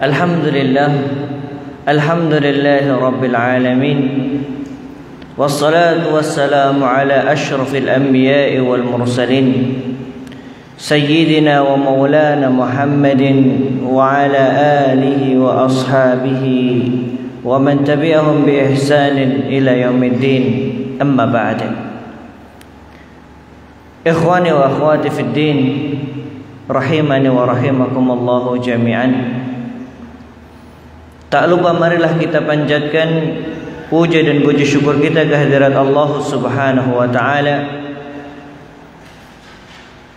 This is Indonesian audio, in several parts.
Alhamdulillah, alhamdulillahi rabbil alamin. Wassalatu wassalamu ala ashrafil anbiya'i wal mursalin, sayyidina wa maulana Muhammadin wa ala alihi wa ashabihi wa man tabi'ahum bi ihsanin ila yaumiddin. Amma ba'd. Ikhwani wa akhwati fid din, rahimani wa rahimakumullahu jami'an. Tak lupa marilah kita panjatkan puja dan puji syukur kita kehadirat Allah Subhanahu wa taala,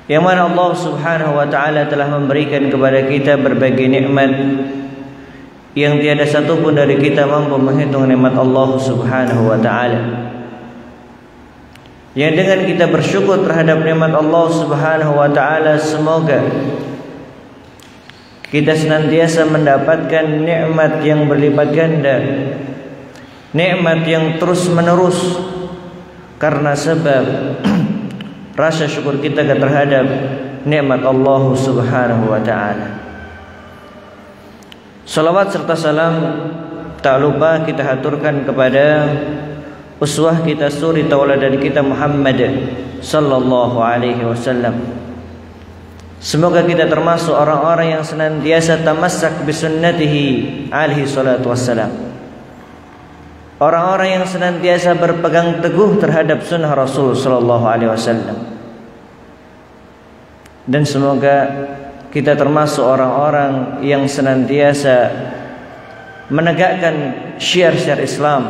yang mana Allah Subhanahu wa taala telah memberikan kepada kita berbagai nikmat yang tiada satu pun dari kita mampu menghitung nikmat Allah Subhanahu wa taala. Yang dengan kita bersyukur terhadap nikmat Allah Subhanahu wa taala, semoga kita senantiasa mendapatkan nikmat yang berlipat ganda, nikmat yang terus menerus, karena sebab rasa syukur kita terhadap nikmat Allah Subhanahu wa taala. Salawat serta salam tak lupa kita haturkan kepada uswah kita, suri tauladan kita Muhammad sallallahu alaihi wasallam. Semoga kita termasuk orang-orang yang senantiasa tamassak bisunnatihi alaihi salatu wassalam, orang-orang yang senantiasa berpegang teguh terhadap sunnah Rasul sallallahu alaihi wasallam. Dan semoga kita termasuk orang-orang yang senantiasa menegakkan syiar-syiar Islam,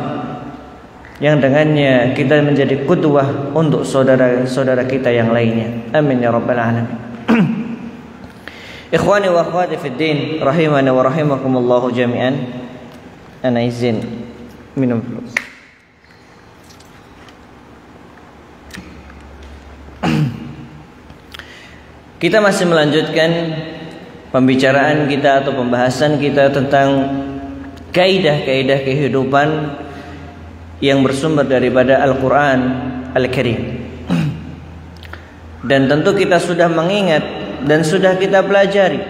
yang dengannya kita menjadi qudwah untuk saudara-saudara kita yang lainnya. Amin ya rabbal alamin. Ikhwani wa akhwati fid din, rahimani wa rahimakumullahu jami'an. Ana izin minum dulu. Kita masih melanjutkan pembicaraan kita atau pembahasan kita tentang kaidah-kaidah kehidupan yang bersumber daripada Al-Quran Al-Karim. Dan tentu kita sudah mengingat dan sudah kita pelajari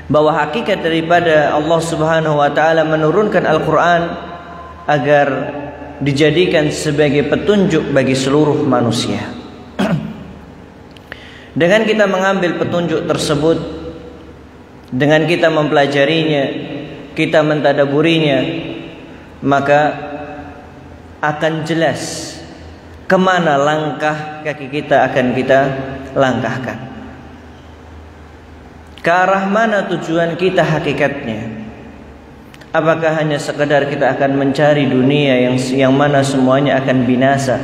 bahwa hakikat daripada Allah Subhanahu wa taala menurunkan Al-Quran agar dijadikan sebagai petunjuk bagi seluruh manusia. Dengan kita mengambil petunjuk tersebut, dengan kita mempelajarinya, kita mentadaburinya, maka akan jelas kemana langkah kaki kita akan kita langkahkan, ke arah mana tujuan kita hakikatnya. Apakah hanya sekedar kita akan mencari dunia yang mana semuanya akan binasa,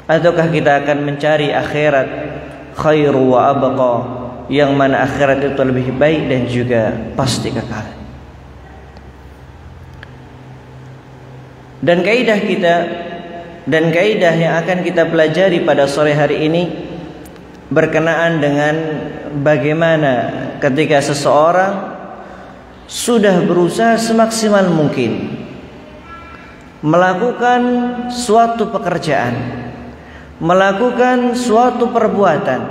ataukah kita akan mencari akhirat khairu wa abqa, yang mana akhirat itu lebih baik dan juga pasti kekal. Dan kaidah kita dan kaidah yang akan kita pelajari pada sore hari ini berkenaan dengan bagaimana ketika seseorang sudah berusaha semaksimal mungkin melakukan suatu pekerjaan, melakukan suatu perbuatan,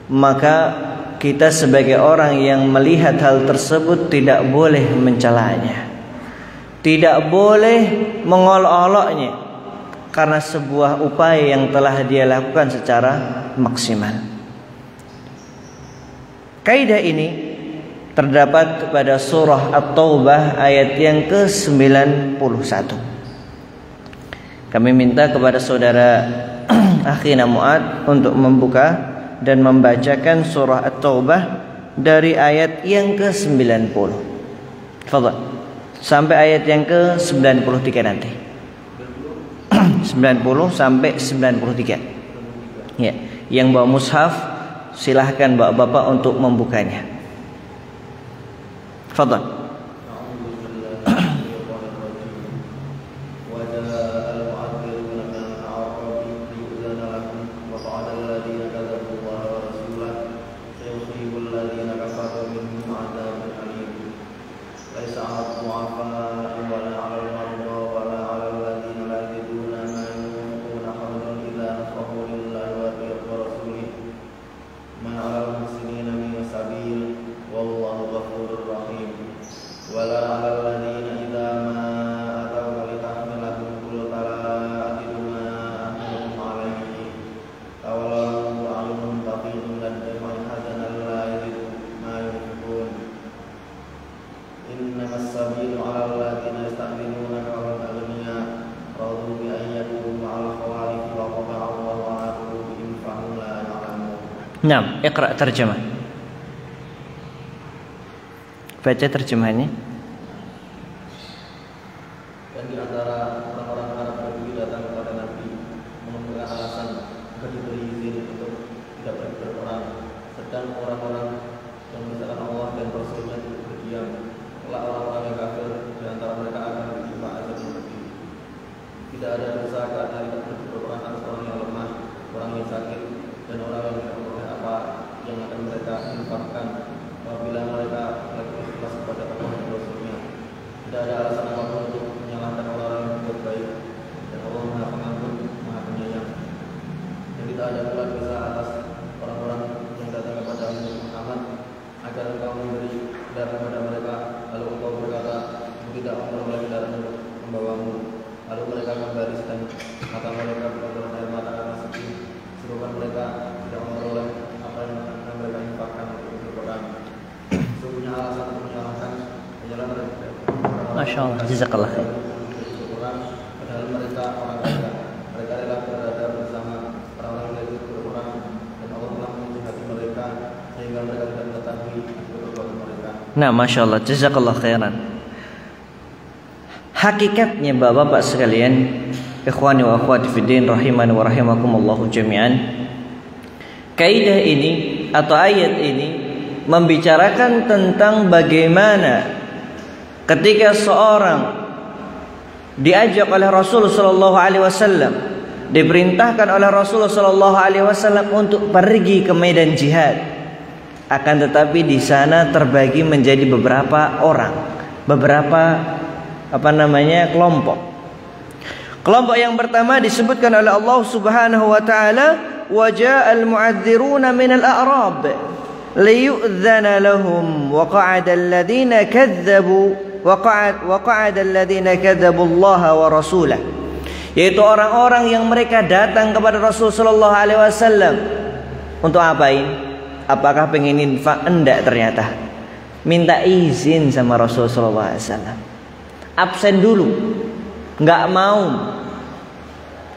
maka kita sebagai orang yang melihat hal tersebut tidak boleh mencelanya, tidak boleh mengolok-oloknya, karena sebuah upaya yang telah dia lakukan secara maksimal. Kaidah ini terdapat pada surah At-Taubah ayat yang ke-91. Kami minta kepada saudara akhina Mu'ad untuk membuka dan membacakan surah At-Taubah dari ayat yang ke-90. Fadhal. Sampai ayat yang ke-93 nanti. 90 sampai 93. Ya, yang bawa mushaf silahkan bapak-bapak untuk membukanya. Fadhal. والله غفور Naam, iqra terjemah. Baca terjemahannya. Dan di antara orang-orang Arab Badui datang kepada Nabi mengemukakan alasan agar diberi izin untuk tidak pergi berperang, sedang orang-orang yang mengesahkan Allah dan Rasulnya itu berdiam. Kelak orang-orang yang kafir di antara mereka akan ditimpa azab yang pedih. Tidak ada dosa karena tidak pergi berperang atas orang yang lemah, orang yang sakit, dan orang yang tidak memperoleh apa yang akan mereka infakkan apabila mereka melakukan ikhlas kepada Allah dan Rasulnya. Tidak ada alasan apapun untuk menyalahkan orang yang berbuat baik, dan Allah Maha Pengampun, Maha Penyayang. Dan tidak ada pula dosa atas orang-orang yang datang kepada Muhammad agar engkau memberi kendaraan kepada mereka, lalu engkau berkata, aku tidak memperoleh kendaraan untuk membawamu. Lalu mereka kembali sedang mata mereka berkotor air mata karena sedih, sebabkan mereka tidak memperoleh apa yang akan mereka infakkan untuk berperang. Sesungguhnya alasan untuk menyalahkan hanyalah mereka. Masya Allah, jazakallah khair. Padahal mereka orang kaya, mereka rela berada bersama orang-orang yang ikut berperang, dan Allah telah menguji hati mereka sehingga mereka tidak mengetahui perbuatan mereka. Nah, Masya Allah, jazakallah khairan. Hakikatnya bapak-bapak sekalian, ikhwani wa akhwati fiddin rahimani wa rahimakumullahu jami'an, kaidah ini atau ayat ini membicarakan tentang bagaimana ketika seorang diajak oleh Rasulullah sallallahu alaihi wasallam, diperintahkan oleh Rasulullah sallallahu alaihi wasallam untuk pergi ke medan jihad, akan tetapi di sana terbagi menjadi beberapa orang, beberapa kelompok. Kelompok yang pertama disebutkan oleh Allah Subhanahu wa taala, wa ja'al mu'adziruna minal a'rab liyu'dzana lahum wa qa'ada alladhina kadzdzabu wa qa'ada alladhina kadzdzabu Allah wa rasulah. Yaitu orang-orang yang mereka datang kepada Rasul sallallahu alaihi wasallam untuk apain? Apakah pengen infak? Enggak, ternyata minta izin sama Rasul sallallahu alaihi wasallam. Absen dulu, nggak mau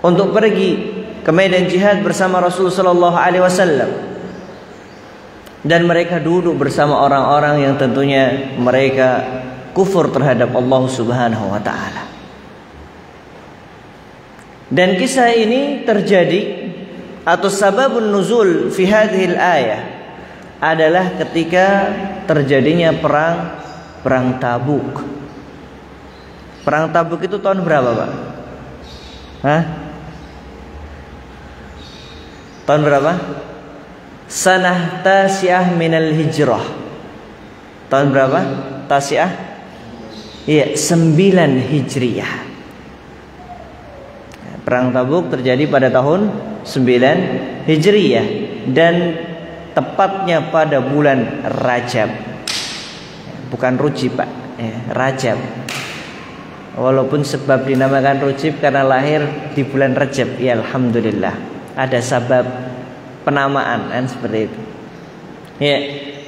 untuk pergi ke medan jihad bersama Rasul sallallahu alaihi wasallam, dan mereka duduk bersama orang-orang yang tentunya mereka kufur terhadap Allah Subhanahu wa taala. Dan kisah ini terjadi atau sababun nuzul fi hadhil ayah adalah ketika terjadinya perang Tabuk. Perang Tabuk itu tahun berapa, Pak? Hah? Tahun berapa? Sanah Tasi'ah minal hijrah. Tahun berapa? Tasi'ah? Iya, 9 Hijriyah. Perang Tabuk terjadi pada tahun 9 Hijriyah dan tepatnya pada bulan Rajab. Bukan Rujib, Pak. Rajab. Walaupun sebab dinamakan Rujib karena lahir di bulan Rajab, ya alhamdulillah. Ada sebab penamaan kan seperti itu. Ya,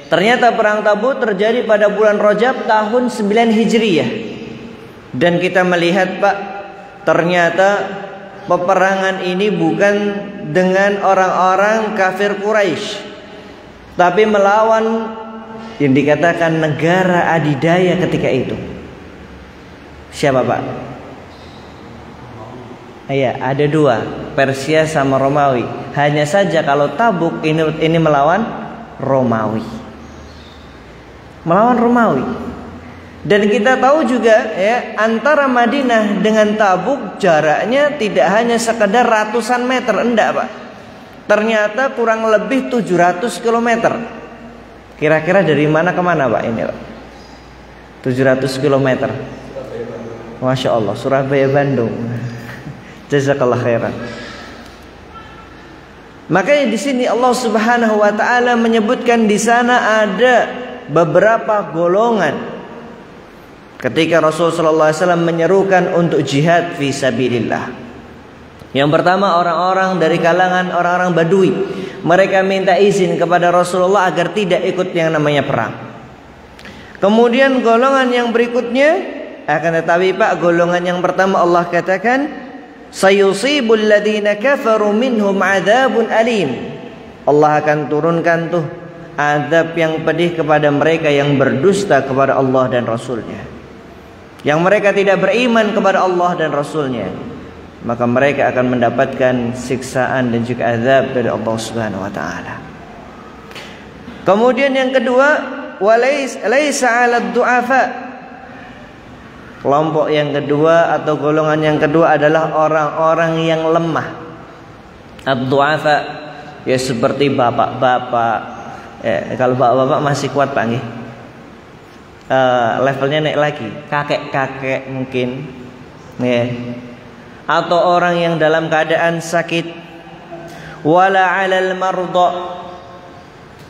ternyata perang Tabuk terjadi pada bulan Rajab tahun 9 Hijriyah. Dan kita melihat, Pak, ternyata peperangan ini bukan dengan orang-orang kafir Quraisy, tapi melawan yang dikatakan negara adidaya ketika itu. Siapa, Pak? Iya, ada 2, Persia sama Romawi. Hanya saja kalau Tabuk ini melawan Romawi. Melawan Romawi. Dan kita tahu juga ya, antara Madinah dengan Tabuk jaraknya tidak hanya sekedar ratusan meter, enggak, Pak. Ternyata kurang lebih 700 km. Kira-kira dari mana ke mana, Pak, ini, Pak? 700 km. Masya Allah, Surabaya Bandung. Jazakallah khairan. Makanya di sini Allah Subhanahu wa taala menyebutkan di sana ada beberapa golongan ketika Rasul sallallahu alaihi wasallam menyerukan untuk jihad fi sabilillah. Yang pertama orang-orang dari kalangan orang-orang Badui. Mereka minta izin kepada Rasulullah agar tidak ikut yang namanya perang. Kemudian golongan yang berikutnya, akan tetapi, Pak, golongan yang pertama Allah katakan sayusibul ladzina kafaru minhum adzabun alim. Allah akan turunkan tuh azab yang pedih kepada mereka yang berdusta kepada Allah dan Rasulnya, yang mereka tidak beriman kepada Allah dan Rasulnya, maka mereka akan mendapatkan siksaan dan juga azab dari Allah Subhanahu wa taala. Kemudian yang kedua, laisa 'alad du'afa. Kelompok yang kedua atau golongan yang kedua adalah orang-orang yang lemah. Ad-du'afa ya seperti bapak-bapak. Kalau bapak-bapak masih kuat Pak nggih. Levelnya naik lagi, kakek-kakek mungkin. Ya. Atau orang yang dalam keadaan sakit. Wala 'alal mardha.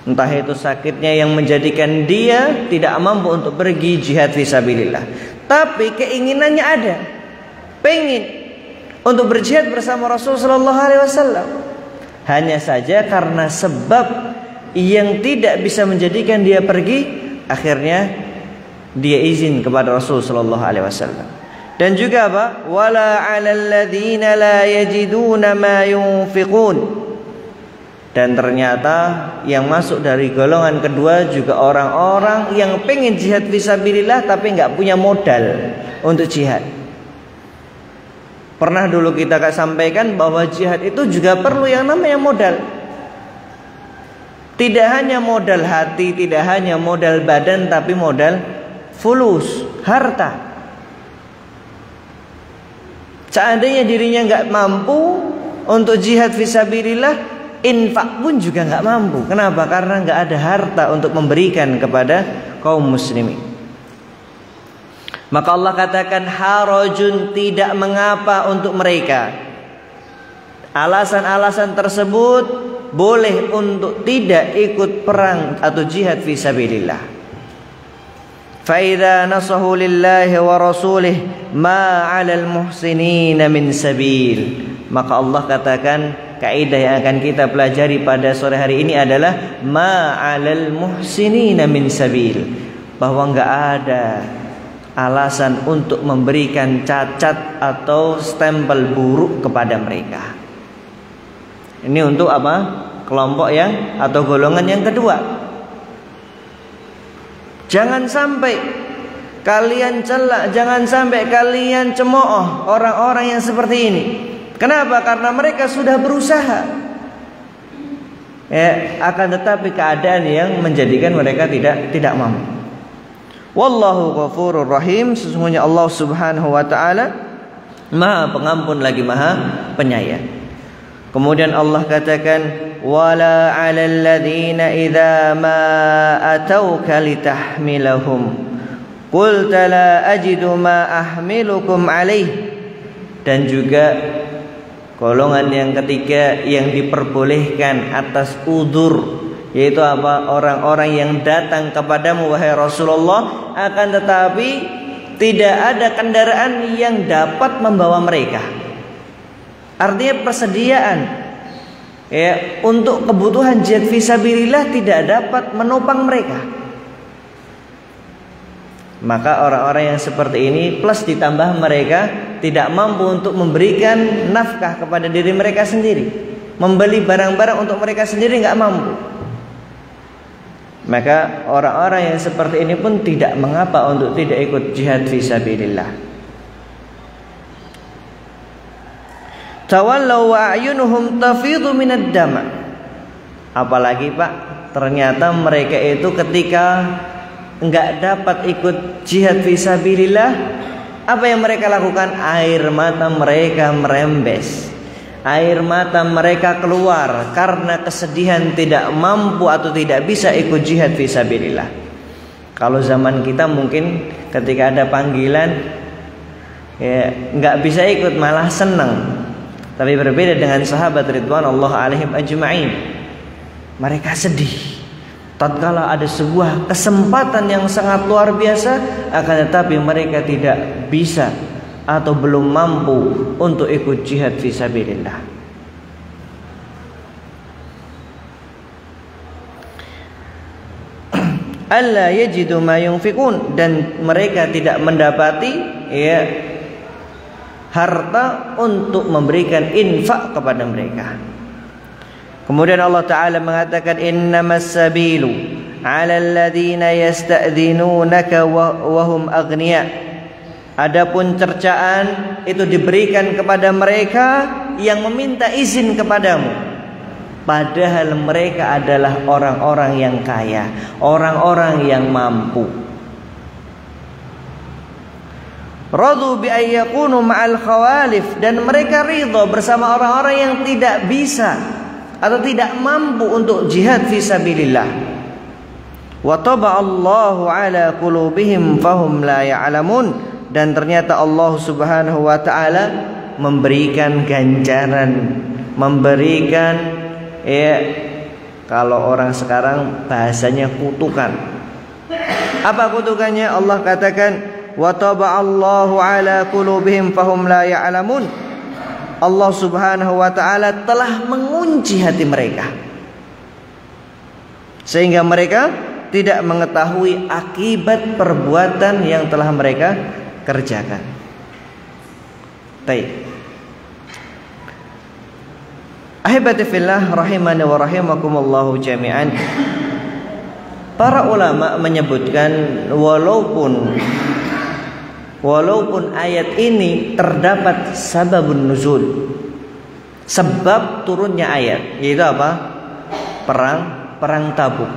Entah itu sakitnya yang menjadikan dia tidak mampu untuk pergi jihad fisabilillah, tapi keinginannya ada, pengen untuk berjihad bersama Rasul sallallahu alaihi wasallam. Hanya saja karena sebab yang tidak bisa menjadikan dia pergi, akhirnya dia izin kepada Rasul sallallahu alaihi wasallam. Dan juga apa? Wala 'alal ladzina la yajiduna ma yunfiqun. Dan ternyata yang masuk dari golongan kedua juga orang-orang yang pengen jihad fisabilillah tapi nggak punya modal untuk jihad. Pernah dulu kita sampaikan bahwa jihad itu juga perlu yang namanya modal. Tidak hanya modal hati, tidak hanya modal badan, tapi modal fulus, harta. Seandainya dirinya nggak mampu untuk jihad fisabilillah, infak pun juga nggak mampu. Kenapa? Karena nggak ada harta untuk memberikan kepada kaum muslimin. Maka Allah katakan harajun, tidak mengapa untuk mereka. Alasan-alasan tersebut boleh untuk tidak ikut perang atau jihad fisabilillah. Fa idza nasahu lillahi wa rasulih ma 'alal muhsinina min sabil. Maka Allah katakan, kaidah yang akan kita pelajari pada sore hari ini adalah ma'alal muhsinina min sabil, bahwa enggak ada alasan untuk memberikan cacat atau stempel buruk kepada mereka. Ini untuk apa? Kelompok yang atau golongan yang kedua. Jangan sampai kalian celak, jangan sampai kalian cemooh orang-orang yang seperti ini. Kenapa? Karena mereka sudah berusaha, akan tetapi keadaan yang menjadikan mereka tidak mampu. Wallahu ghafurur rahim. Sesungguhnya Allah Subhanahu wa taala Maha Pengampun lagi Maha Penyayang. Kemudian Allah katakan, wala 'alal ladzina idza ma atauka litahmilahum qulta la ajidu ma ahmilukum alaih. Dan juga golongan yang ketiga yang diperbolehkan atas udzur, yaitu apa? Orang-orang yang datang kepadamu wahai Rasulullah, akan tetapi tidak ada kendaraan yang dapat membawa mereka. Artinya persediaan untuk kebutuhan jihad fisabilillah tidak dapat menopang mereka. Maka orang-orang yang seperti ini plus ditambah mereka tidak mampu untuk memberikan nafkah kepada diri mereka sendiri, membeli barang-barang untuk mereka sendiri nggak mampu. Maka orang-orang yang seperti ini pun tidak mengapa untuk tidak ikut jihad fisabilillah. Tawallaw wa a'yunuhum tafidhu minad dama. Apalagi Pak, ternyata mereka itu ketika enggak dapat ikut jihad fisabilillah, apa yang mereka lakukan? Air mata mereka merembes, air mata mereka keluar karena kesedihan tidak mampu atau tidak bisa ikut jihad fisabilillah. Kalau zaman kita mungkin ketika ada panggilan enggak bisa ikut, malah senang. Tapi berbeda dengan sahabat ridwanullah alaihim ajma'in. Mereka sedih tatkala ada sebuah kesempatan yang sangat luar biasa, akan tetapi mereka tidak bisa atau belum mampu untuk ikut jihad fisabilillah. Alla yajidu ma yunfiqun, dan mereka tidak mendapati harta untuk memberikan infak kepada mereka. Kemudian Allah Ta'ala mengatakan, innamas sabilu 'alal ladzina yasta'dzinunaka wa hum aghnia. Adapun cercaan itu diberikan kepada mereka yang meminta izin kepadamu, padahal mereka adalah orang-orang yang kaya, orang-orang yang mampu. Radu bi ayyakunu ma'al khawalif, dan mereka ridha bersama orang-orang yang tidak bisa atau tidak mampu untuk jihad fi sabilillah. Wa taba'allahu ala qulubihim fahum la ya'lamun, dan ternyata Allah Subhanahu wa taala memberikan ganjaran, memberikan kalau orang sekarang bahasanya kutukan. Apa kutukannya? Allah katakan, wa taba'allahu ala qulubihim fahum la ya'lamun. Allah Subhanahu wa taala telah mengunci hati mereka sehingga mereka tidak mengetahui akibat perbuatan yang telah mereka kerjakan. Baik. Ahibati fillah rahimani wa rahimakumullah jami'an. Para ulama menyebutkan walaupun ayat ini terdapat sababun nuzul, sebab turunnya ayat, yaitu apa? Perang Tabuk.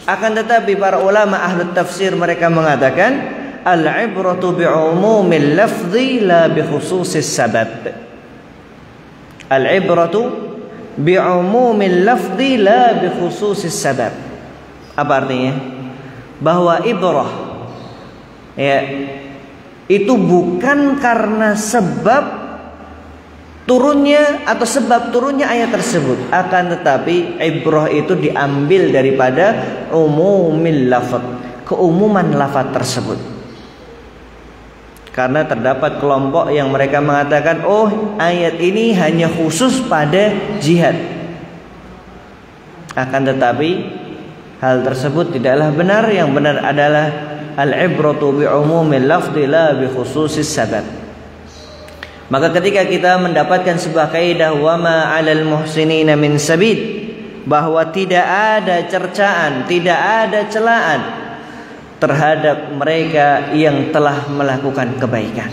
Akan tetapi para ulama ahli tafsir mereka mengatakan al-ibratu bi'umumil lafzi la bi khususis sabab. Al-ibratu bi'umumil lafzi la bi khususis sabab. Apa artinya? Bahwa ibrah itu bukan karena sebab turunnya atau sebab turunnya ayat tersebut, akan tetapi ibrah itu diambil daripada umumil lafaz, keumuman lafaz tersebut. Karena terdapat kelompok yang mereka mengatakan, oh ayat ini hanya khusus pada jihad. Akan tetapi hal tersebut tidaklah benar. Yang benar adalah al-ibratu bi'umumil lafzi la bi khususis sabab. Maka ketika kita mendapatkan sebuah kaidah wa ma 'alal muhsinina min sabid, bahwa tidak ada cercaan, tidak ada celaan terhadap mereka yang telah melakukan kebaikan.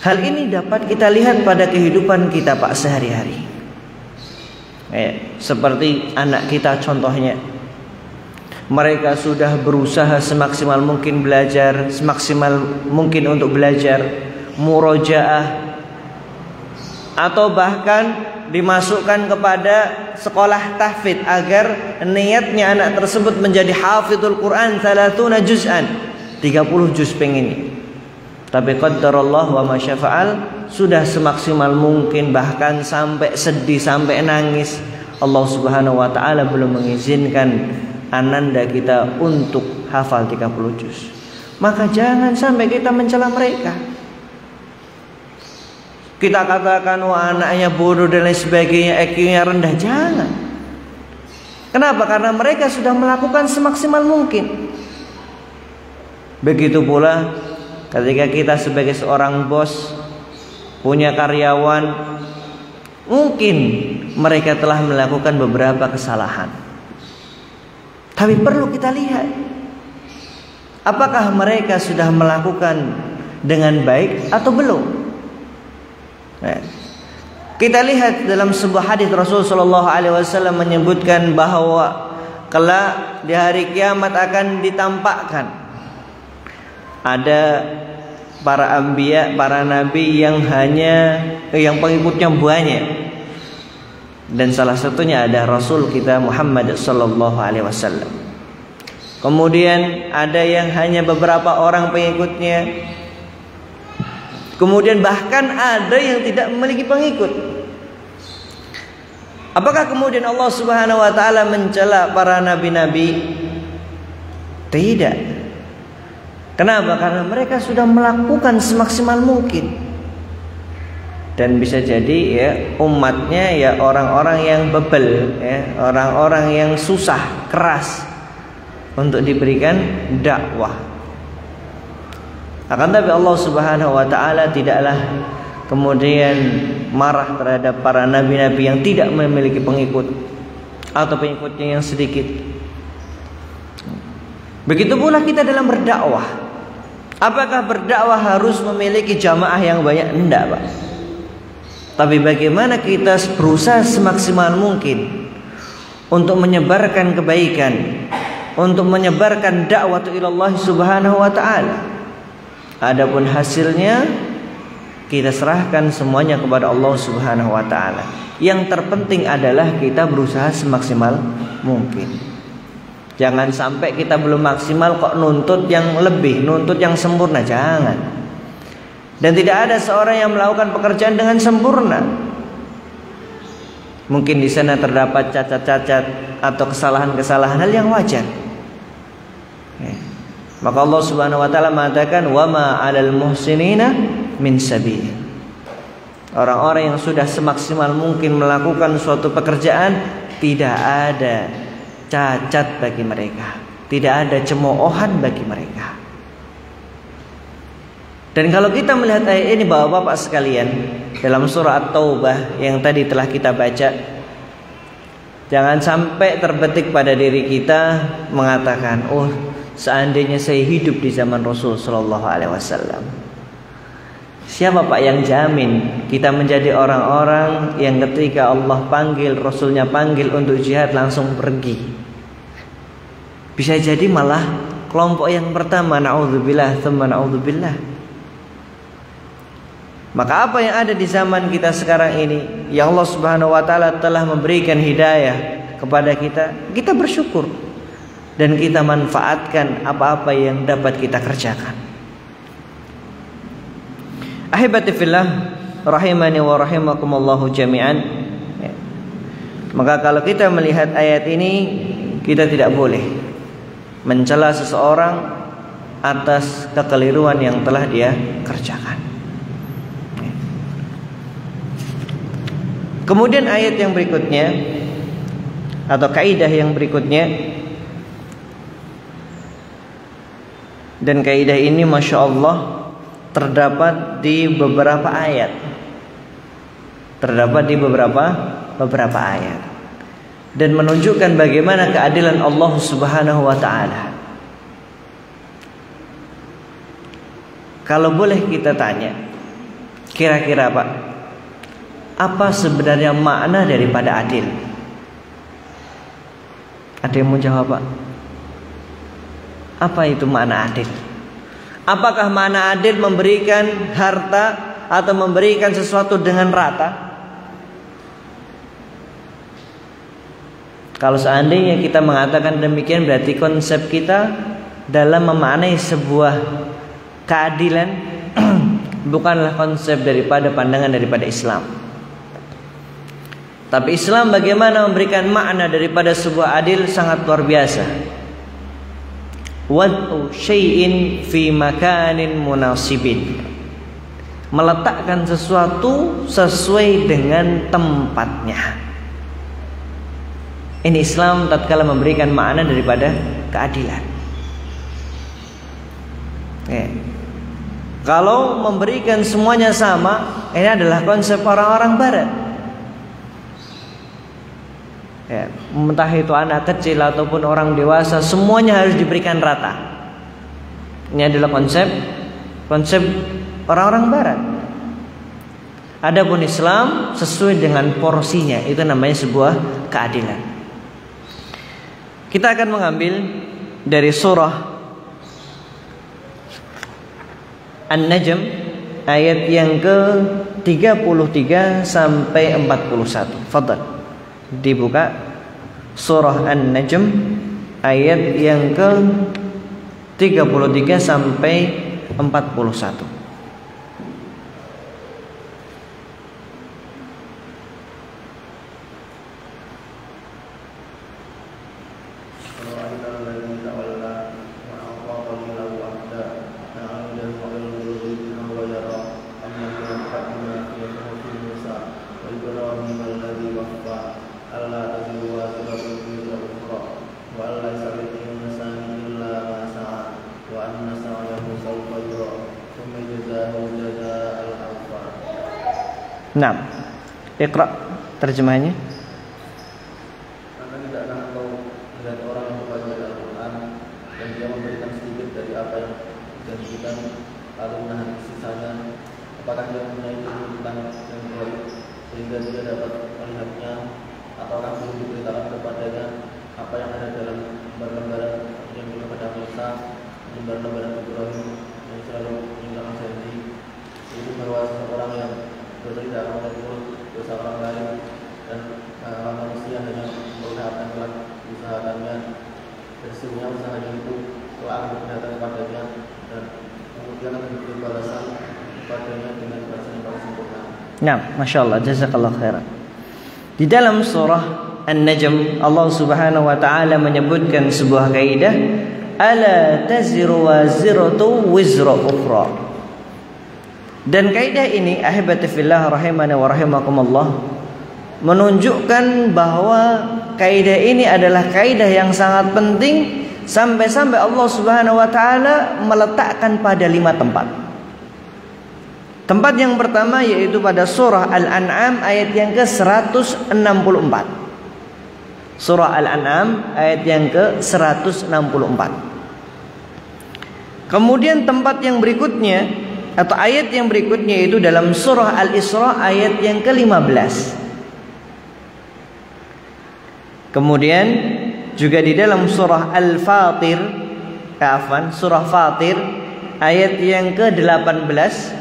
Hal ini dapat kita lihat pada kehidupan kita Pak sehari-hari. Seperti anak kita contohnya, mereka sudah berusaha semaksimal mungkin belajar, semaksimal mungkin untuk belajar, murojaah, atau bahkan dimasukkan kepada sekolah tahfidz agar niatnya anak tersebut menjadi hafizul Quran 30 juz'an, 30 juz pengen. Tapi qaddarallah wa ma syafa'al, sudah semaksimal mungkin, bahkan sampai sedih, sampai nangis, Allah Subhanahu wa taala belum mengizinkan ananda kita untuk hafal 30 juz. Maka jangan sampai kita mencela mereka. Kita katakan wah anaknya bodoh dan lain sebagainya, IQ-nya rendah. Jangan. Kenapa? Karena mereka sudah melakukan semaksimal mungkin. Begitu pula ketika kita sebagai seorang bos punya karyawan, mungkin mereka telah melakukan beberapa kesalahan. Tapi perlu kita lihat, apakah mereka sudah melakukan dengan baik atau belum. Kita lihat dalam sebuah hadis Rasulullah SAW menyebutkan bahwa kelak di hari kiamat akan ditampakkan ada para anbiya, para nabi yang pengikutnya banyak, dan salah satunya ada Rasul kita Muhammad SAW. Kemudian ada yang hanya beberapa orang pengikutnya. Kemudian bahkan ada yang tidak memiliki pengikut. Apakah kemudian Allah Subhanahu wa taala mencela para nabi-nabi? Tidak. Kenapa? Karena mereka sudah melakukan semaksimal mungkin. Dan bisa jadi ya umatnya ya orang-orang yang bebel, ya, orang-orang yang susah, keras untuk diberikan dakwah. Akan tapi Allah Subhanahu wa taala tidaklah kemudian marah terhadap para nabi-nabi yang tidak memiliki pengikut atau pengikutnya yang sedikit. Begitu pula kita dalam berdakwah. Apakah berdakwah harus memiliki jamaah yang banyak? Enggak, Pak. Tapi bagaimana kita berusaha semaksimal mungkin untuk menyebarkan kebaikan, untuk menyebarkan dakwah ilallah subhanahu wa ta'ala. Adapun hasilnya kita serahkan semuanya kepada Allah subhanahu wa ta'ala. Yang terpenting adalah kita berusaha semaksimal mungkin. Jangan sampai kita belum maksimal kok nuntut yang lebih, nuntut yang sempurna. Jangan. Dan tidak ada seorang yang melakukan pekerjaan dengan sempurna. Mungkin di sana terdapat cacat-cacat atau kesalahan-kesalahan, hal yang wajar. Maka Allah subhanahu wa ta'ala mengatakan, wa ma 'alal muhsinina min sabil. Orang-orang yang sudah semaksimal mungkin melakukan suatu pekerjaan, tidak ada cacat bagi mereka, tidak ada cemoohan bagi mereka. Dan kalau kita melihat ayat ini Bapak-bapak sekalian, dalam surah At-Taubah yang tadi telah kita baca, jangan sampai terbetik pada diri kita mengatakan, oh seandainya saya hidup di zaman Rasul Sallallahu Alaihi Wasallam. Siapa Pak yang jamin kita menjadi orang-orang yang ketika Allah panggil, Rasulnya panggil untuk jihad langsung pergi? Bisa jadi malah kelompok yang pertama, na'udzubillah, tsumma na'udzubillah. Maka apa yang ada di zaman kita sekarang ini, yang Allah subhanahu wa ta'ala telah memberikan hidayah kepada kita, kita bersyukur dan kita manfaatkan apa-apa yang dapat kita kerjakan. Ahibati fillah, rahimani wa rahimakumullahu jami'an. Maka kalau kita melihat ayat ini, kita tidak boleh mencela seseorang atas kekeliruan yang telah dia kerjakan. Kemudian ayat yang berikutnya atau kaidah yang berikutnya, dan kaidah ini Masya Allah terdapat di beberapa ayat, beberapa ayat, dan menunjukkan bagaimana keadilan Allah subhanahu wa ta'ala. Kalau boleh kita tanya, kira-kira Pak, apa sebenarnya makna daripada adil? Ada yang mau jawab Pak? Apa itu makna adil? Apakah makna adil memberikan harta atau memberikan sesuatu dengan rata? Kalau seandainya kita mengatakan demikian, berarti konsep kita dalam memaknai sebuah keadilan bukanlah konsep daripada pandangan daripada Islam. Tapi Islam bagaimana memberikan makna daripada sebuah adil sangat luar biasa. Wad'u syai'in fi makanin munasibin. Meletakkan sesuatu sesuai dengan tempatnya. Ini Islam tatkala memberikan makna daripada keadilan. Kalau memberikan semuanya sama, ini adalah konsep orang-orang barat. Entah itu anak kecil ataupun orang dewasa, semuanya harus diberikan rata. Ini adalah konsep orang-orang barat. Adapun Islam sesuai dengan porsinya, itu namanya sebuah keadilan. Kita akan mengambil dari surah An-Najm ayat yang ke-33 sampai 41. Fadhal. Dibuka surah An-Najm ayat yang ke-33 sampai 41. Nah, Iqra terjemahnya. Karena tidaklah engkau melihat orang yang membaca Al-Quran dan dia memberikan sedikit dari apa yang dijanjikan lalu menahan sisanya, apakah dia mempunyai ilmu tentang yang baik sehingga dia dapat melihatnya, ataukah belum diberitakan kepadanya apa yang ada dalam lembaran-lembaran yang kepada Musa, lembaran-lembaran Ibrahim yang selalu meninggalkan janji, itu bahwa seorang yang tidak akan mengumpul dosa orang lain dan manusia hanya mengusahakan kelak usahakannya, dan sesungguhnya usahanya itu telah datang kepadanya dan kemudian akan diberi balasan kepadanya dengan balasan yang paling sempurna. Nah, Masya Allah, jazakallah khairan. Di dalam surah An-Najm Allah subhanahu wa ta'ala menyebutkan sebuah kaidah, ala taziru waziratu wizra ukhra. Dan kaidah ini ahibati fillah rahimani wa rahimakumullah menunjukkan bahwa kaidah ini adalah kaidah yang sangat penting, sampai-sampai Allah subhanahu wa ta'ala meletakkan pada 5 tempat. Tempat yang pertama yaitu pada surah Al-An'am ayat yang ke-164. Surah Al-An'am ayat yang ke-164. Kemudian tempat yang berikutnya atau ayat yang berikutnya itu dalam surah Al-Isra ayat yang ke-15. Kemudian juga di dalam surah Al-Fatir, surah Fatir ayat yang ke-18.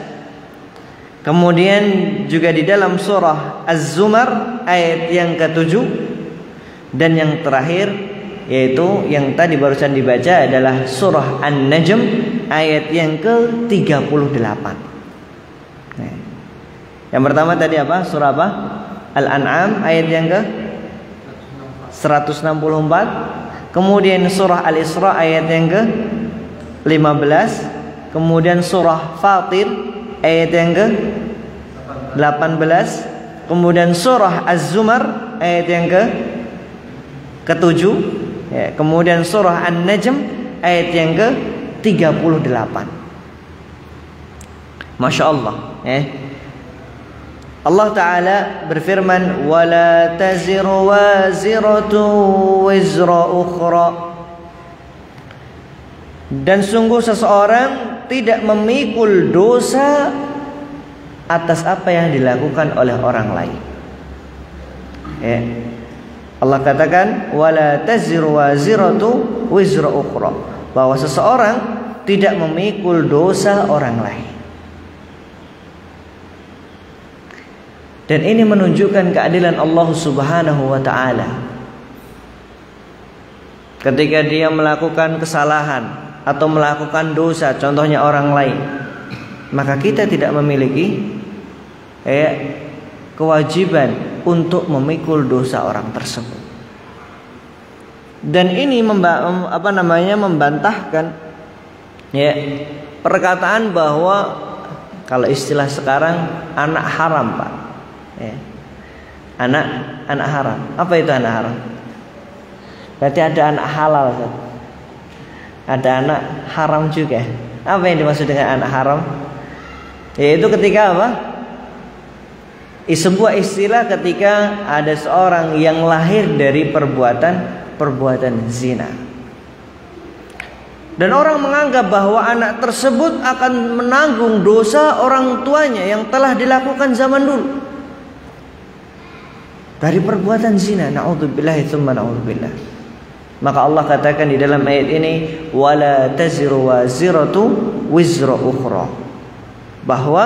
Kemudian juga di dalam surah Az-Zumar ayat yang ke-7. Dan yang terakhir yaitu yang tadi barusan dibaca adalah surah An-Najm ayat yang ke-38. Yang pertama tadi apa? Surah apa? Al-An'am ayat yang ke-164. Kemudian surah Al-Isra ayat yang ke-15. Kemudian surah Fatir ayat yang ke-18. Kemudian surah Az-Zumar ayat yang ke-7. Ya, kemudian surah An-Najm ayat yang ke-38. Masya Allah. Allah Ta'ala berfirman, wala taziru waziratu wizra ukhra. Dan sungguh seseorang tidak memikul dosa atas apa yang dilakukan oleh orang lain. Allah katakan wala taziru waziratu wizra ukhra, bahwa seseorang tidak memikul dosa orang lain. Dan ini menunjukkan keadilan Allah Subhanahu wa ta'ala. Ketika dia melakukan kesalahan atau melakukan dosa, contohnya orang lain, maka kita tidak memiliki kewajiban untuk memikul dosa orang tersebut. Dan ini membantahkan perkataan bahwa kalau istilah sekarang anak haram, Pak. Anak haram. Apa itu anak haram? Berarti ada anak halal, Ustaz. Ada anak haram juga. Apa yang dimaksud dengan anak haram? Yaitu ketika apa? Sebuah istilah ketika ada seorang yang lahir dari perbuatan zina. Dan orang menganggap bahwa anak tersebut akan menanggung dosa orang tuanya yang telah dilakukan zaman dulu dari perbuatan zina. Na'udzubillahi tsumma na'udzubillah. Maka Allah katakan di dalam ayat ini wala taziru waziratu wizra ukhra, bahwa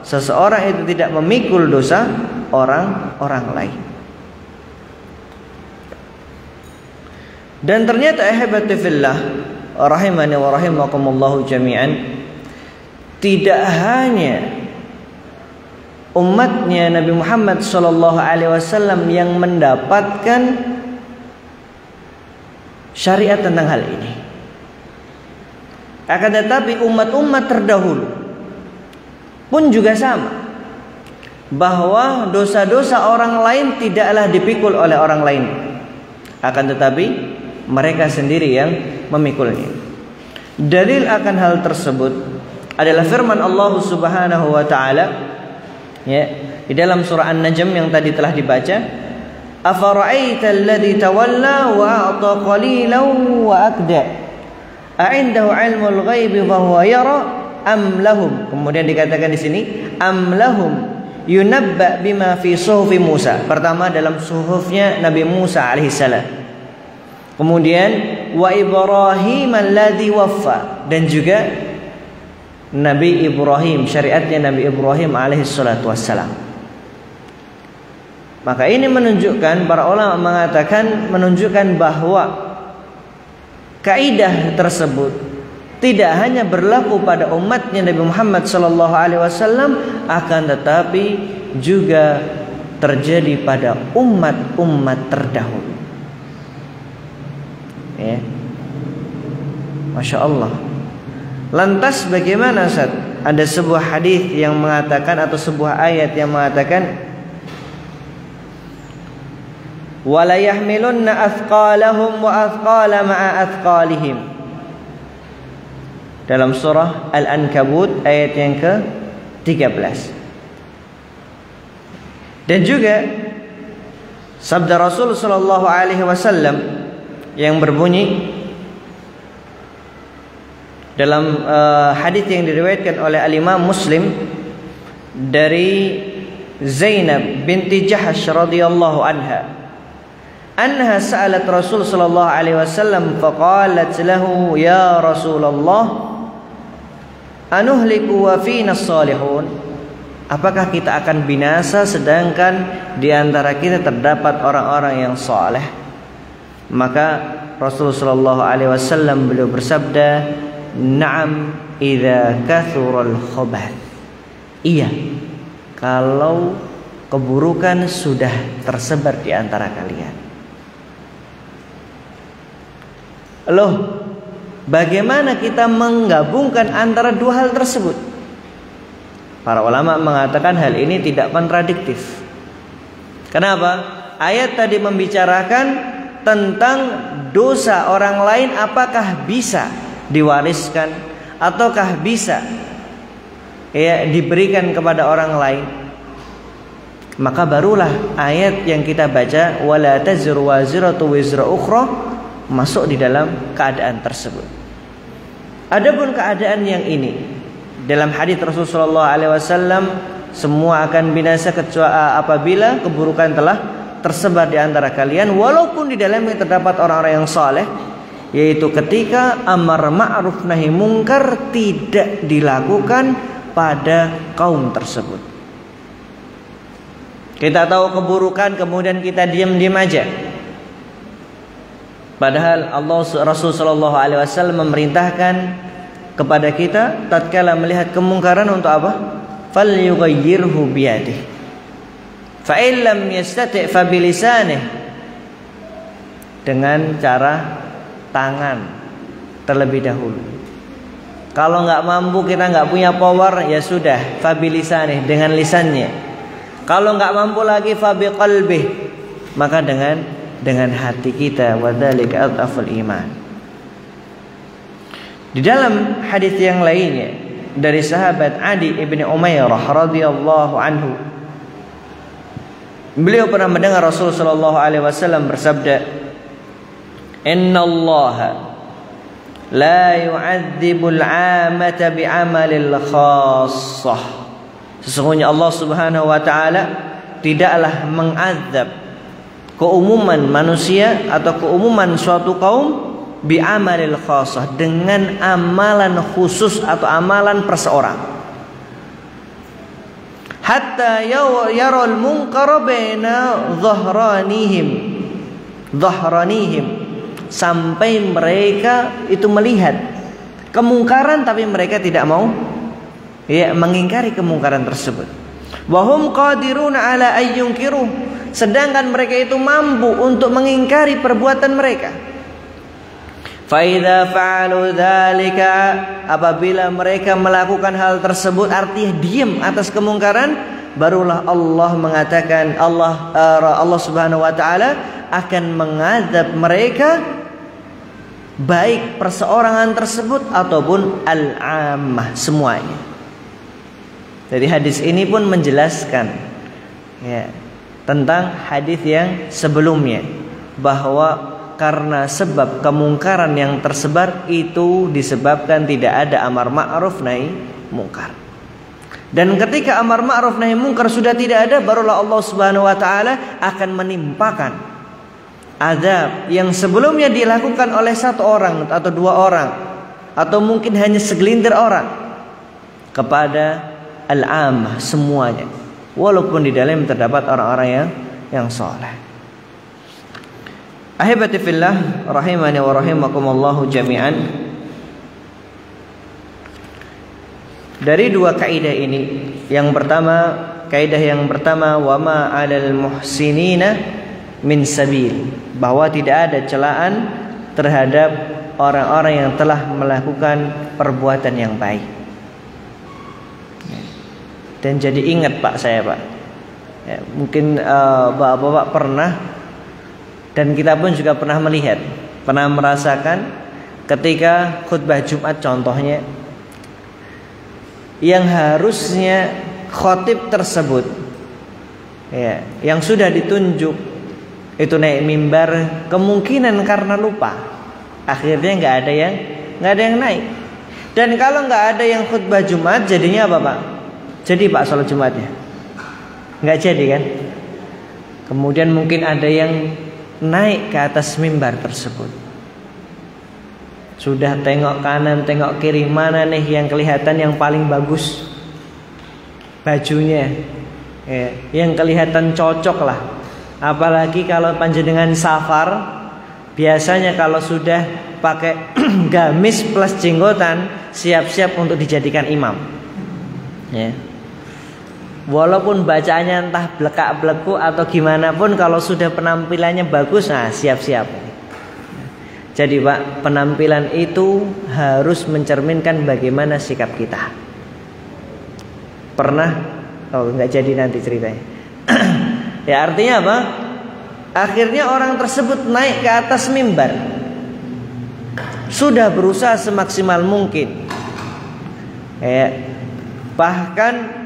seseorang itu tidak memikul dosa orang lain. Dan ternyata ahibati fillah rahimani wa rahimakumullahu jami'an, tidak hanya umatnya Nabi Muhammad SAW yang mendapatkan syariat tentang hal ini, akan tetapi umat-umat terdahulu pun juga sama, bahwa dosa-dosa orang lain tidaklah dipikul oleh orang lain, akan tetapi mereka sendiri yang memikulnya. Dalil akan hal tersebut adalah firman Allah Subhanahu wa ta'ala di dalam surah An-Najm yang tadi telah dibaca, afara'aita alladhi tawalla wa a'ta qalilan wa akda a'indahu 'ilmul ghaibi fa huwa yara am lahum, kemudian dikatakan di sini am lahum yunabba bima fi suhufi Musa. Pertama dalam suhufnya Nabi Musa alaihissalam. Kemudian wa Ibrahim alladzi waffa, dan juga Nabi Ibrahim, syariatnya Nabi Ibrahim alaihissalatu wassalam. Maka ini menunjukkan, para ulama mengatakan, menunjukkan bahwa kaidah tersebut tidak hanya berlaku pada umatnya Nabi Muhammad sallallahu alaihi wasallam, akan tetapi juga terjadi pada umat-umat terdahulu. Ya. Masya Allah. Lantas bagaimana Ustaz? Ada sebuah hadis yang mengatakan, atau sebuah ayat yang mengatakan, wala yahmilunna athqalahum wa athqala ma'a athqalihim, dalam surah Al-Ankabut ayat yang ke-13. Dan juga sabda Rasul sallallahu alaihi wasallam yang berbunyi dalam hadis yang diriwayatkan oleh Al-Imam Muslim dari Zainab binti Jahash radhiyallahu anha sa'alat Rasul sallallahu alaihi wasallam faqalat lahu ya Rasulullah anuhliku wa fina salihun, apakah kita akan binasa sedangkan di antara kita terdapat orang-orang yang saleh? Maka Rasul sallallahu alaihi wasallam beliau bersabda, na'am idza kathural khabath. Iya, kalau keburukan sudah tersebar di antara kalian. Loh, bagaimana kita menggabungkan antara dua hal tersebut? Para ulama mengatakan hal ini tidak kontradiktif. Kenapa? Ayat tadi membicarakan tentang dosa orang lain, apakah bisa diwariskan ataukah bisa diberikan kepada orang lain. Maka barulah ayat yang kita baca wala taziru waziratu wizra ukhra masuk di dalam keadaan tersebut. Adapun keadaan yang ini dalam hadis Rasulullah SAW, semua akan binasa kecuali apabila keburukan telah tersebar di antara kalian, walaupun di dalamnya terdapat orang-orang yang saleh, yaitu ketika amar ma'ruf nahi mungkar tidak dilakukan pada kaum tersebut. Kita tahu keburukan kemudian kita diam-diam aja. Padahal Rasul sallallahu alaihi wasallam memerintahkan kepada kita tatkala melihat kemungkaran untuk apa? Falyughayyirhu biyadihi. Fa in lam yastati' fa bilisanihi, dengan cara tangan terlebih dahulu. Kalau nggak mampu, kita nggak punya power, ya sudah, fabilisanih, dengan lisannya. Kalau nggak mampu lagi, fabiqalbih, maka dengan hati kita. Wadzalika adhaful iman. Di dalam hadis yang lainnya dari sahabat Adi ibn Umairah radhiyallahu anhu, beliau pernah mendengar Rasul sallallahu alaihi wasallam bersabda, Inna Allah la yu'adzibul 'amata bi'amalil khassah. Sesungguhnya Allah Subhanahu wa taala tidaklah mengazab keumuman manusia atau keumuman suatu kaum bi'amalil khassah, dengan amalan khusus atau amalan perseorang. Hatta yaral munkara baina dhahranihim, sampai mereka itu melihat kemungkaran tapi mereka tidak mau mengingkari kemungkaran tersebut. Wahum qadiruna ala ayyunkiru, sedangkan mereka itu mampu untuk mengingkari perbuatan mereka. Fa idza fa'alu dzalika, apabila mereka melakukan hal tersebut, artinya diam atas kemungkaran, barulah Allah mengatakan, Allah Subhanahu wa taala akan mengadab mereka, baik perseorangan tersebut ataupun al-ammah, semuanya. Jadi hadis ini pun menjelaskan Ya, tentang hadis yang sebelumnya, bahwa karena sebab kemungkaran yang tersebar itu disebabkan tidak ada amar ma'ruf nahi mungkar. Dan ketika amar ma'ruf nahi mungkar sudah tidak ada, barulah Allah Subhanahu wa taala akan menimpakan azab yang sebelumnya dilakukan oleh satu orang atau dua orang atau mungkin hanya segelintir orang kepada al-ammah semuanya, walaupun di dalam terdapat orang-orang yang saleh. Ahibati fillah rahimani wa rahimakumullahu jami'an. Dari dua kaidah ini, kaidah yang pertama wa ma 'alal muhsinina min sabil, bahwa tidak ada celaan terhadap orang-orang yang telah melakukan perbuatan yang baik. Dan jadi ingat Pak, ya, mungkin bapak-bapak pernah, dan kita pun juga pernah melihat, pernah merasakan ketika khutbah Jumat contohnya, yang harusnya khotib tersebut, ya, yang sudah ditunjuk itu naik mimbar, kemungkinan karena lupa, akhirnya nggak ada yang naik. Dan kalau nggak ada yang khutbah Jumat, jadinya apa Pak? Jadi Pak sholat Jumatnya nggak jadi kan? Kemudian mungkin ada yang naik ke atas mimbar tersebut, sudah tengok kanan tengok kiri, mana nih yang kelihatan yang paling bagus bajunya, ya, yang kelihatan cocok lah. Apalagi kalau panjenengan safar, biasanya kalau sudah pakai gamis plus jenggotan, siap-siap untuk dijadikan imam, ya. Walaupun bacaannya entah blekak-bleku atau gimana pun, kalau sudah penampilannya bagus, nah siap-siap. Jadi Pak, penampilan itu harus mencerminkan bagaimana sikap kita. Pernah? Oh, nggak jadi nanti ceritanya. Ya, artinya apa? Akhirnya orang tersebut naik ke atas mimbar, sudah berusaha semaksimal mungkin, ya, bahkan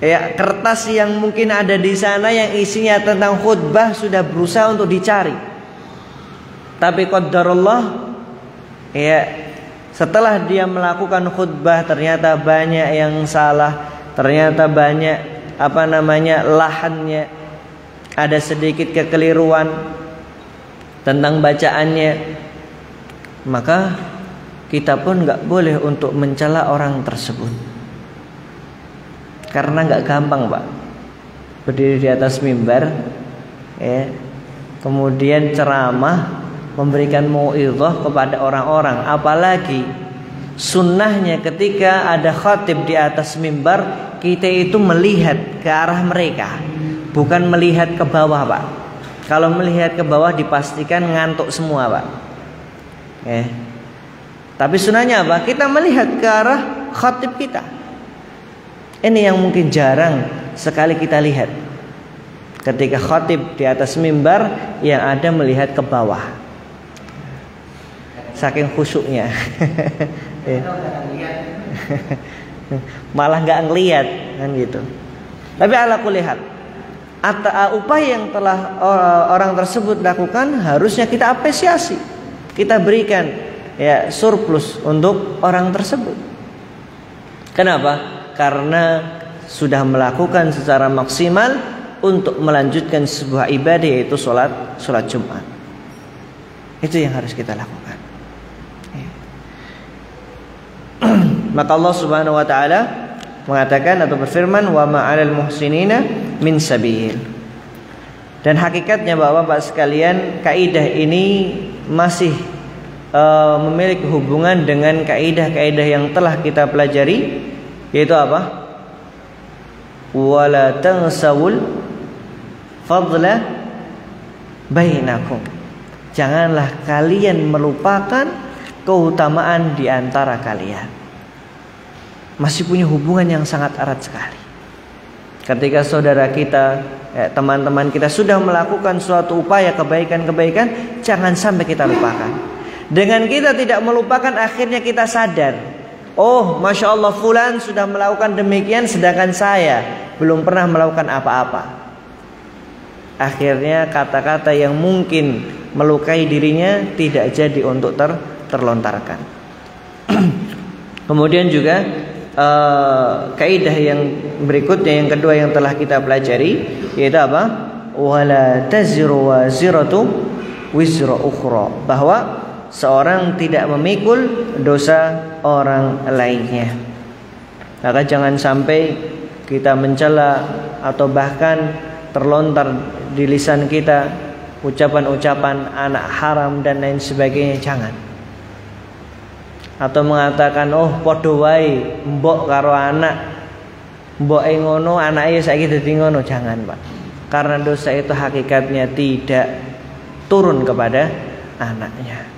ya, kertas yang mungkin ada di sana yang isinya tentang khutbah sudah berusaha untuk dicari. Tapi qadarullah, ya, setelah dia melakukan khutbah ternyata banyak yang salah, ternyata banyak lahannya, ada sedikit kekeliruan tentang bacaannya, maka kita pun nggak boleh untuk mencela orang tersebut. Karena nggak gampang Pak, berdiri di atas mimbar, ya, kemudian ceramah, memberikan mau'izah kepada orang-orang. Apalagi sunnahnya ketika ada khatib di atas mimbar, kita itu melihat ke arah mereka, bukan melihat ke bawah Pak. Kalau melihat ke bawah dipastikan ngantuk semua Pak, ya. Tapi sunnahnya apa? Kita melihat ke arah khatib kita. Ini yang mungkin jarang sekali kita lihat. Ketika khatib di atas mimbar, yang ada melihat ke bawah, saking khusyuknya. Malah nggak ngelihat kan gitu. Tapi ala kulli hal, upaya yang telah orang tersebut lakukan harusnya kita apresiasi, kita berikan, ya, surplus untuk orang tersebut. Kenapa? Karena sudah melakukan secara maksimal untuk melanjutkan sebuah ibadah, yaitu sholat Jumat. Itu yang harus kita lakukan. Maka Allah Subhanahu wa taala mengatakan atau berfirman, wa ma 'alal muhsinina min sabil. Dan hakikatnya Bapak-bapak sekalian, kaidah ini masih memiliki hubungan dengan kaidah-kaidah yang telah kita pelajari, yaitu apa? Wala tansawul fadla bainakum. Janganlah kalian melupakan keutamaan di antara kalian. Masih punya hubungan yang sangat erat sekali. Ketika saudara kita, teman-teman kita sudah melakukan suatu upaya kebaikan-kebaikan, jangan sampai kita lupakan. Dengan kita tidak melupakan, akhirnya kita sadar, oh, Masya Allah, fulan sudah melakukan demikian, sedangkan saya, belum pernah melakukan apa-apa. Akhirnya kata-kata yang mungkin melukai dirinya tidak jadi untuk terlontarkan. Kemudian juga kaidah yang berikutnya, yang kedua yang telah kita pelajari, yaitu apa? Wala taziru waziratu wizra ukhra, bahwa seorang tidak memikul dosa orang lainnya. Maka jangan sampai kita mencela atau bahkan terlontar di lisan kita ucapan-ucapan anak haram dan lain sebagainya, jangan. Atau mengatakan podo wae mbok karo anak, mbok ngono anake saiki dadi ngono, jangan, Pak. Karena dosa itu hakikatnya tidak turun kepada anaknya.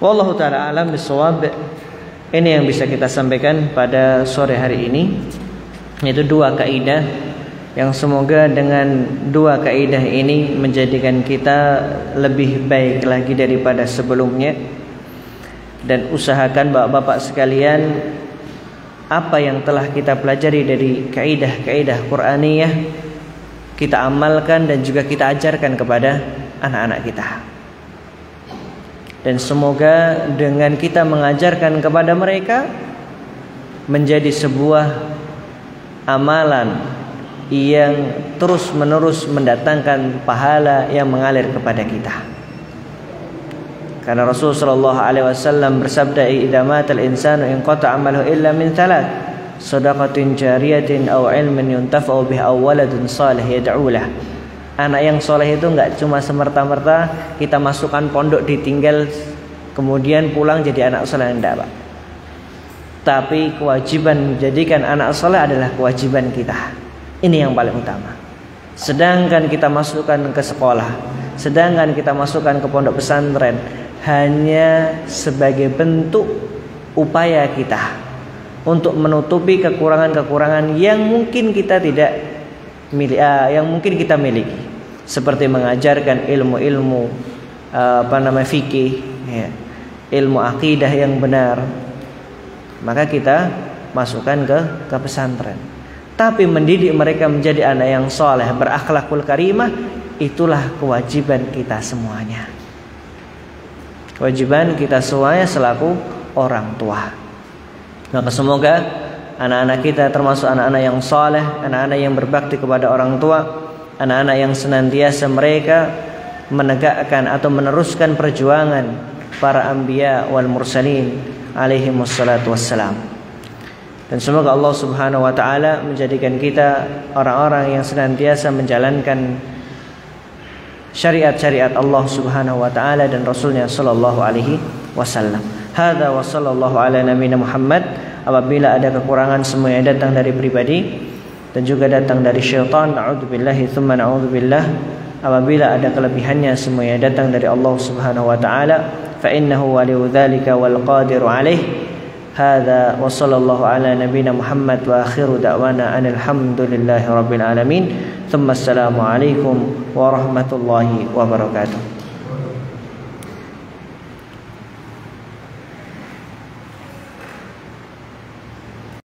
Wallahu ta'ala alam bisawab. Ini yang bisa kita sampaikan pada sore hari ini, yaitu dua kaidah yang semoga dengan dua kaidah ini menjadikan kita lebih baik lagi daripada sebelumnya. Dan usahakan bapak-bapak sekalian, apa yang telah kita pelajari dari kaidah-kaidah Qur'aniyah kita amalkan dan juga kita ajarkan kepada anak-anak kita. Dan semoga dengan kita mengajarkan kepada mereka menjadi sebuah amalan yang terus-menerus mendatangkan pahala yang mengalir kepada kita. Karena Rasulullah SAW bersabda, "Idza matal insanu inqata 'amaluhu illa min thalath, shadaqatin jariyatin aw 'ilmin yuntafa'u bihi aw waladun salih yad'u lah." Anak yang soleh itu enggak cuma semerta-merta kita masukkan pondok ditinggal kemudian pulang jadi anak soleh, enggak, Pak. Tapi kewajiban menjadikan anak soleh adalah kewajiban kita. Ini yang paling utama. Sedangkan kita masukkan ke sekolah, sedangkan kita masukkan ke pondok pesantren hanya sebagai bentuk upaya kita untuk menutupi kekurangan-kekurangan yang mungkin kita tidak yang mungkin kita miliki. Seperti mengajarkan ilmu-ilmu fikih, ya, ilmu akidah yang benar, maka kita masukkan ke pesantren. Tapi mendidik mereka menjadi anak yang soleh, berakhlakul karimah, itulah kewajiban kita semuanya. Kewajiban kita semuanya selaku orang tua. Maka semoga anak-anak kita termasuk anak-anak yang soleh, anak-anak yang berbakti kepada orang tua, anak-anak yang senantiasa mereka menegakkan atau meneruskan perjuangan para anbiya wal mursalin alaihi wassalatu wassalam. Dan semoga Allah Subhanahu wa taala menjadikan kita orang-orang yang senantiasa menjalankan syariat-syariat Allah Subhanahu wa taala dan Rasulnya sallallahu alaihi wasallam. Hadza wa sallallahu ala nabiyina Muhammad. Apabila ada kekurangan semuanya datang dari pribadi dan juga datang dari syaitan, na'udzubillahi tsumma na'udzubillah. Apabila ada kelebihannya semuanya datang dari Allah Subhanahu wa taala, fa innahu waliyyu dzalika wal qadiru alaih. Hadza wa sallallahu ala nabiyyina Muhammad wa akhiru da'wana alhamdulillahi rabbil alamin. Tsumma assalamu alaikum warahmatullahi wabarakatuh.